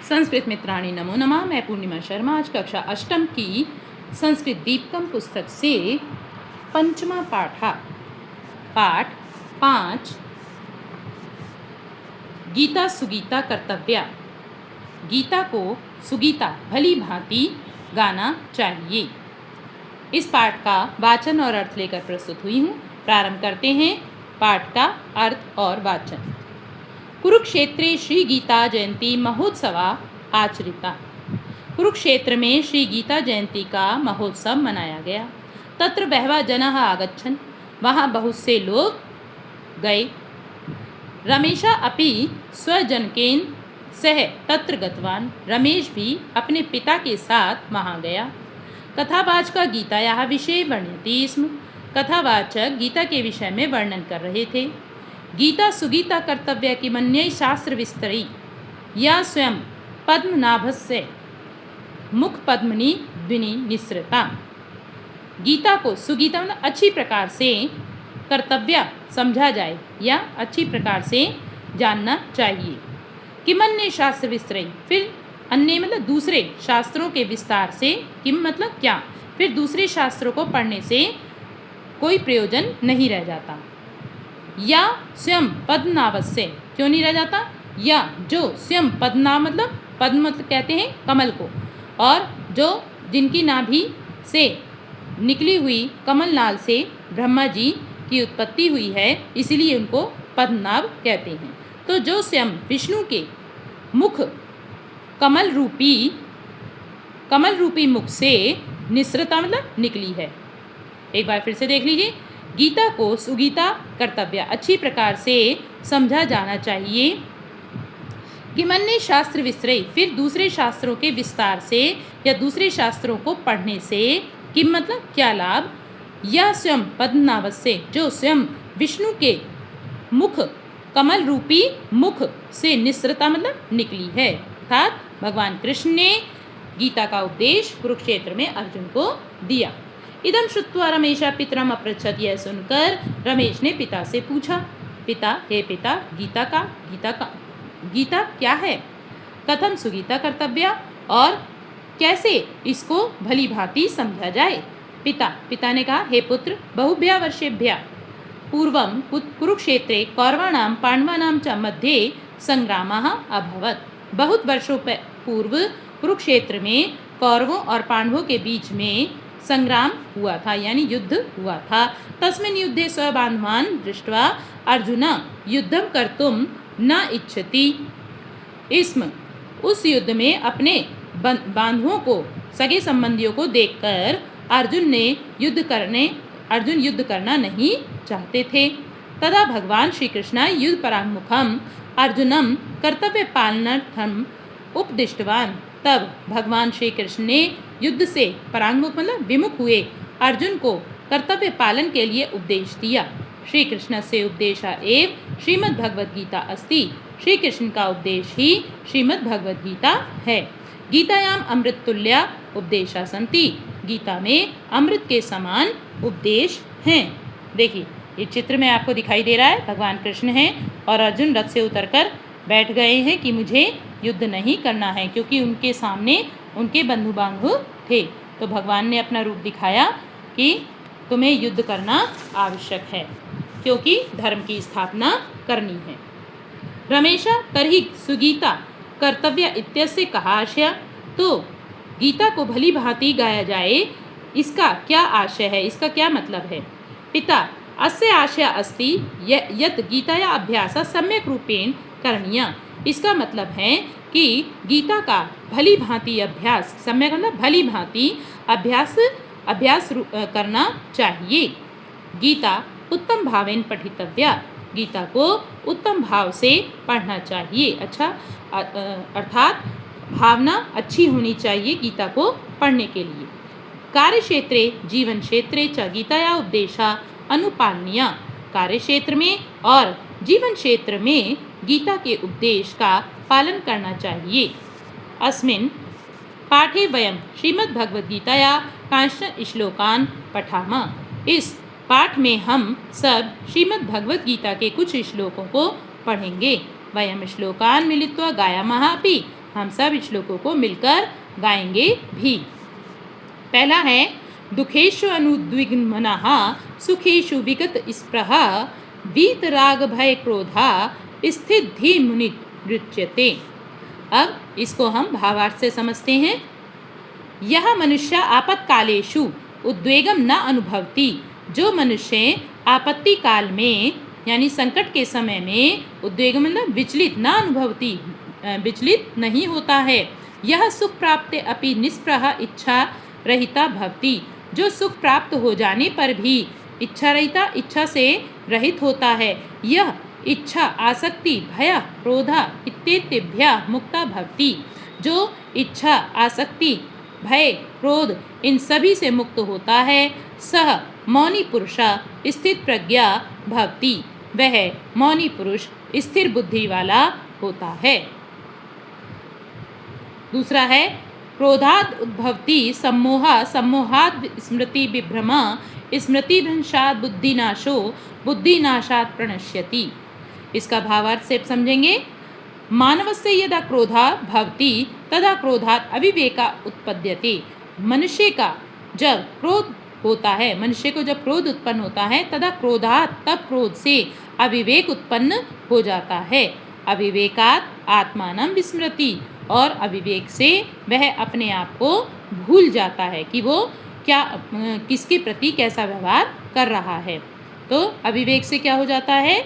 संस्कृत मित्राणि नमो नमः। मैं पूर्णिमा शर्मा आज कक्षा अष्टम की संस्कृत दीपकम पुस्तक से पंचमा पाठ 5 गीता सुगीता कर्तव्या। गीता को सुगीता भली भांति गाना चाहिए। इस पाठ का वाचन और अर्थ लेकर प्रस्तुत हुई हूँ। प्रारंभ करते हैं पाठ का अर्थ और वाचन। कुरुक्षेत्रे श्री गीता जयंती महोत्सवा आचरिता। कुरुक्षेत्र में श्री गीता जयंती का महोत्सव मनाया गया। तत्र बहवः जनाः आगच्छन्, वहाँ बहुत से लोग गए। रमेशा अपि स्वजनकेन सह तत्र गतवान्, रमेश भी अपने पिता के साथ वहाँ गया। कथावाचक गीतायाः विषये वर्णयति स्म, कथावाचक गीता के विषय में वर्णन कर रहे थे। गीता सुगीता कर्तव्य की मन्यै शास्त्र विस्तरी, या स्वयं पद्मनाभस्य मुख पद्मनि द्विनि निसृता। गीता को सुगीता मतलब अच्छी प्रकार से कर्तव्य समझा जाए या अच्छी प्रकार से जानना चाहिए। किमन्य शास्त्र विस्तरी, फिर अन्य मतलब दूसरे शास्त्रों के विस्तार से, किम मतलब क्या, फिर दूसरे शास्त्रों को पढ़ने से कोई प्रयोजन नहीं रह जाता। या स्वयं पद्मनाभस्य, क्यों नहीं रह जाता, या जो स्वयं पद्मनाभ मतलब पद्म कहते हैं कमल को, और जो जिनकी नाभि से निकली हुई कमल नाल से ब्रह्मा जी की उत्पत्ति हुई है, इसीलिए उनको पद्मनाभ कहते हैं। तो जो स्वयं विष्णु के मुख कमल रूपी मुख से निसृता मतलब निकली है। एक बार फिर से देख लीजिए। गीता को सुगीता कर्तव्य अच्छी प्रकार से समझा जाना चाहिए। किमन्य शास्त्र विस्तरे, फिर दूसरे शास्त्रों के विस्तार से या दूसरे शास्त्रों को पढ़ने से, किम मतलब क्या लाभ, या स्वयं पद्मनाभस्य, जो स्वयं विष्णु के मुख कमल रूपी मुख से निसृता मतलब निकली है। अर्थात भगवान कृष्ण ने गीता का उपदेश कुरुक्षेत्र में अर्जुन को दिया। इदम श्रुत्वा रमेशा पितरम अपृच्छत्, यह सुनकर रमेश ने पिता से पूछा, पिता हे पिता, गीता क्या है, कथम सुगीता कर्तव्य, और कैसे इसको भली भांति समझा जाए। पिता ने कहा, हे पुत्र, बहुभ्या वर्षेभ्यः पूर्वं कुरुक्षेत्रे कौरवाणां पांडवानां च मध्ये संग्रामः अभवत्। बहुत वर्षों पूर्व कुरुक्षेत्र में कौरवों और पांडवों के बीच में संग्राम हुआ था, यानी युद्ध हुआ था। तस्मिन् युद्धे स्वबान्धवान् दृष्ट्वा अर्जुन युद्धं कर्तुं न इच्छति स्म। उस युद्ध में अपने बांधवों को, सगे संबंधियों को देखकर अर्जुन युद्ध करना नहीं चाहते थे। तदा भगवान श्री कृष्ण युद्ध परांगमुखम अर्जुनम कर्तव्य पालनार्थम उपदिष्टवान। तब भगवान श्री कृष्ण ने युद्ध से परांगमुख मतलब विमुख हुए अर्जुन को कर्तव्य पालन के लिए उपदेश दिया। श्री कृष्ण से उपदेशा एव श्रीमद् भगवद गीता अस्ति, श्री कृष्ण का उपदेश ही श्रीमद् भगवद गीता है। गीतायाम अमृत तुल्या उपदेशा संति, गीता में अमृत के समान उपदेश हैं। देखिए ये चित्र में आपको दिखाई दे रहा है, भगवान कृष्ण हैं और अर्जुन रथ से उतरकर बैठ गए हैं कि मुझे युद्ध नहीं करना है, क्योंकि उनके सामने उनके बंधु बांधव थे। तो भगवान ने अपना रूप दिखाया कि तुम्हें युद्ध करना आवश्यक है, क्योंकि धर्म की स्थापना करनी है। रमेशा तर्हि सुगीता कर्तव्य इत्यस्य कहा आशय, तो गीता को भली भांति गाया जाए, इसका क्या आशय है, इसका क्या मतलब है। पिता अस्य आशय अस्ति यत् गीताया अभ्यास सम्यक रूपेण करणीय, इसका मतलब है कि गीता का भली भांति अभ्यास, सम्यक मतलब भली भांति अभ्यास करना चाहिए। गीता उत्तम भावेन पठितव्या, गीता को उत्तम भाव से पढ़ना चाहिए। अच्छा अर्थात भावना अच्छी होनी चाहिए गीता को पढ़ने के लिए। कार्य क्षेत्रे जीवन क्षेत्रे च गीताया उपदेशा अनुपालनीय, कार्य क्षेत्र में और जीवन क्षेत्र में गीता के उपदेश का पालन करना चाहिए। अस्मिन् पाठे वयं श्रीमद्भगवद्गीताया कांश्चन श्लोकान् पठामः, इस पाठ में हम सब श्रीमद्भगवद्गीता के कुछ श्लोकों को पढ़ेंगे। वयं श्लोकान् मिलित्वा गायामः अपि, हम सब श्लोकों को मिलकर गाएंगे भी। पहला है दुखेषु अनुद्विग्नमनः सुखेषु विगत स्पृहा वीतराग भय क्रोधा स्थित धी मुनि नृत्यते। अब इसको हम भावार्थ से समझते हैं। यह मनुष्य आपत्कालेषु उद्वेगम न अनुभवती। जो मनुष्य आपत्ति काल में यानी संकट के समय में उद्वेग मतलब विचलित न अनुभवती, विचलित नहीं होता है। यह सुख प्राप्त अपि निस्पृह इच्छा रहिता भवती। जो सुख प्राप्त हो जाने पर भी इच्छा रहिता, इच्छा से रहित होता है। यह इच्छा आसक्ति भय क्रोध इत्येतेभ्यः मुक्ता भवती। जो इच्छा आसक्ति भय क्रोध इन सभी से मुक्त होता है। सह मौनी पुरुष स्थित प्रज्ञा भवती। वह मौनी पुरुष स्थिर बुद्धि वाला होता है। दूसरा है क्रोधाद उद्भवती सम्मोह सम्मोहाद स्मृति विभ्रम स्मृति भ्रंशात बुद्धिनाशो बुद्धिनाशात प्रणश्यति। इसका भावार्थ से समझेंगे। मानवस्य यदा क्रोधा भवति तदा क्रोधात अविवेका उत्पद्यते। मनुष्य का जब क्रोध होता है, मनुष्य को जब क्रोध उत्पन्न होता है तदा क्रोधात तब क्रोध से अविवेक उत्पन्न हो जाता है। अविवेकात आत्मानं विस्मृति और अविवेक से वह अपने आप को भूल जाता है कि वो क्या किसके प्रति कैसा व्यवहार कर रहा है। तो अविवेक से क्या हो जाता है,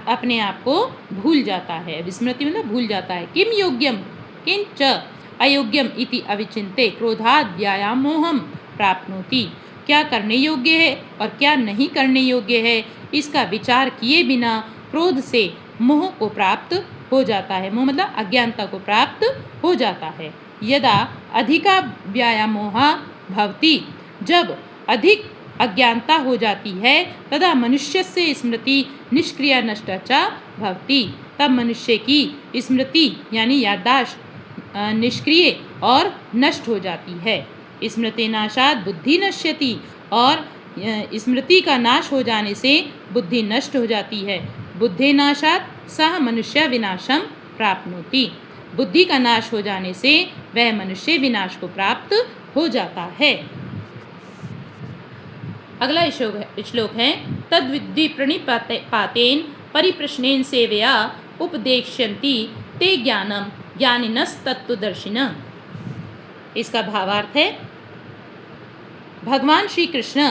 अपने आप को भूल जाता है। विस्मृति मतलब भूल जाता है। किम योग्यम किंच अयोग्यम इति अविचिन्ते क्रोधाद् व्यायामोहम प्राप्नोति। क्या करने योग्य है और क्या नहीं करने योग्य है, इसका विचार किए बिना क्रोध से मोह को प्राप्त हो जाता है। मोह मतलब अज्ञानता को प्राप्त हो जाता है। यदा अधिका व्यायामोहा भवति, जब अधिक अज्ञानता हो जाती है तदा मनुष्य से स्मृति निष्क्रिया नष्टा च भवति। तब मनुष्य की स्मृति यानी याददाश्त निष्क्रिय और नष्ट हो जाती है। स्मृति नाशात बुद्धि नश्यति और स्मृति का नाश हो जाने से बुद्धि नष्ट हो जाती है। बुद्धि नाशात सह मनुष्य विनाशम प्राप्नोति। बुद्धि का नाश हो जाने से वह मनुष्य विनाश को प्राप्त हो जाता है। अगला श्लोक है तद्विद्धि प्रणिपातेन परिप्रश्नेन सेवया उपदेक्ष्यन्ति ते ज्ञानम ज्ञानिनस्तत्त्वदर्शिनः। इसका भावार्थ है भगवान श्री कृष्ण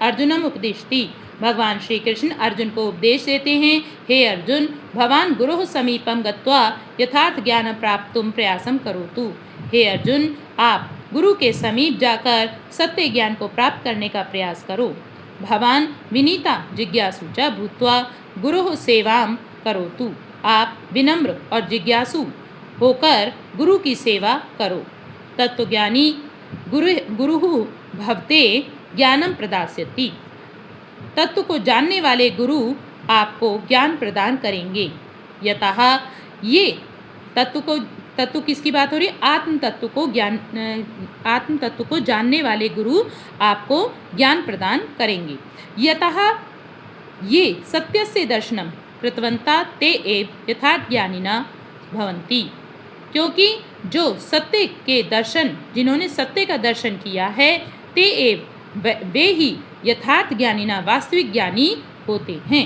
अर्जुनम उपदिशति। भगवान श्री कृष्ण अर्जुन को उपदेश देते हैं। हे अर्जुन, भवान गुरोः समीपम गत्वा यथार्थ ज्ञान प्राप्तुम प्रयासम करोतु। हे अर्जुन, आप गुरु के समीप जाकर सत्य ज्ञान को प्राप्त करने का प्रयास करो। भवान विनीता जिज्ञासु च भूत्वा गुरोः सेवाम करोतु। आप विनम्र और जिज्ञासु होकर गुरु की सेवा करो। तत्वज्ञानी गुरुः भवते ज्ञानम प्रदास्यति। तत्व को जानने वाले गुरु आपको ज्ञान प्रदान करेंगे। यतः ये तत्व किसकी बात हो रही है, आत्म तत्व को जानने वाले गुरु आपको ज्ञान प्रदान करेंगे। यतः ये सत्यस्य दर्शनम कृतवन्ता ते एव यथार्थ ज्ञानिना भवन्ति। क्योंकि जो सत्य के दर्शन, जिन्होंने सत्य का दर्शन किया है, ते एव वे ही यथार्थ ज्ञानिना वास्तविक ज्ञानी होते हैं।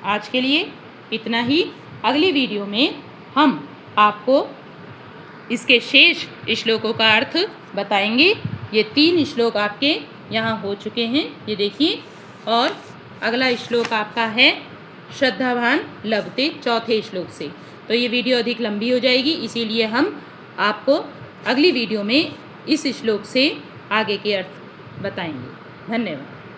आज के लिए इतना ही। अगली वीडियो में हम आपको इसके शेष श्लोकों का अर्थ बताएंगे। ये 3 श्लोक आपके यहाँ हो चुके हैं, ये देखिए। और अगला श्लोक आपका है श्रद्धावान लभते, चौथे श्लोक से। तो ये वीडियो अधिक लंबी हो जाएगी, इसीलिए हम आपको अगली वीडियो में इस श्लोक से आगे के अर्थ बताएंगे। धन्यवाद।